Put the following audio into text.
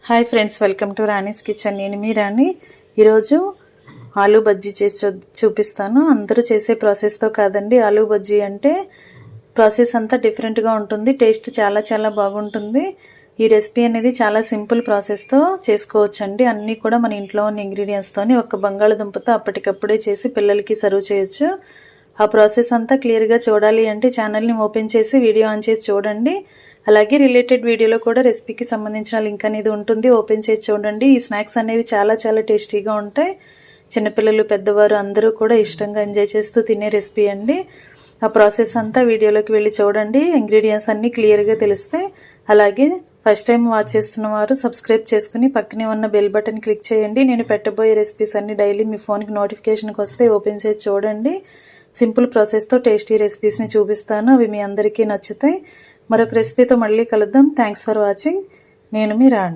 Hi friends, welcome to Rani's kitchen. నేను మీ రాణి. ఈరోజు ఆలూ బజ్జీ చేసి చూపిస్తాను. అందరూ చేసే ప్రాసెస్తో కాదండి. ఆలూ బజ్జీ అంటే ప్రాసెస్ అంతా డిఫరెంట్గా ఉంటుంది. టేస్ట్ చాలా చాలా బాగుంటుంది. ఈ రెసిపీ అనేది చాలా సింపుల్ ప్రాసెస్తో చేసుకోవచ్చండి. అన్నీ కూడా మన ఇంట్లో ఉన్న ఇంగ్రీడియంట్స్తోని ఒక బంగాళదుంపతో అప్పటికప్పుడే చేసి పిల్లలకి సర్వ్ చేయొచ్చు. ఆ ప్రాసెస్ అంతా క్లియర్గా చూడాలి అంటే ఛానల్ని ఓపెన్ చేసి వీడియో ఆన్ చేసి చూడండి. అలాగే రిలేటెడ్ వీడియోలో కూడా రెసిపీకి సంబంధించిన లింక్ అనేది ఉంటుంది, ఓపెన్ చేసి చూడండి. ఈ స్నాక్స్ అనేవి చాలా చాలా టేస్టీగా ఉంటాయి. చిన్నపిల్లలు పెద్దవారు అందరూ కూడా ఇష్టంగా ఎంజాయ్ చేస్తూ తినే రెసిపీ అండి. ఆ ప్రాసెస్ అంతా వీడియోలోకి వెళ్ళి చూడండి. ఇంగ్రీడియంట్స్ అన్నీ క్లియర్గా తెలుస్తాయి. అలాగే ఫస్ట్ టైం వాచ్ చేస్తున్న వారు సబ్స్క్రైబ్ చేసుకుని పక్కనే ఉన్న బెల్ బటన్ క్లిక్ చేయండి. నేను పెట్టబోయే రెసిపీస్ అన్ని డైలీ మీ ఫోన్కి నోటిఫికేషన్కి వస్తే ఓపెన్ చేసి చూడండి. సింపుల్ ప్రాసెస్తో టేస్టీ రెసిపీస్ని చూపిస్తాను. అవి మీ అందరికీ నచ్చుతాయి. మరొక రెసిపీతో మళ్ళీ కలుద్దాం. Thanks for watching. నేను మీ రాణి.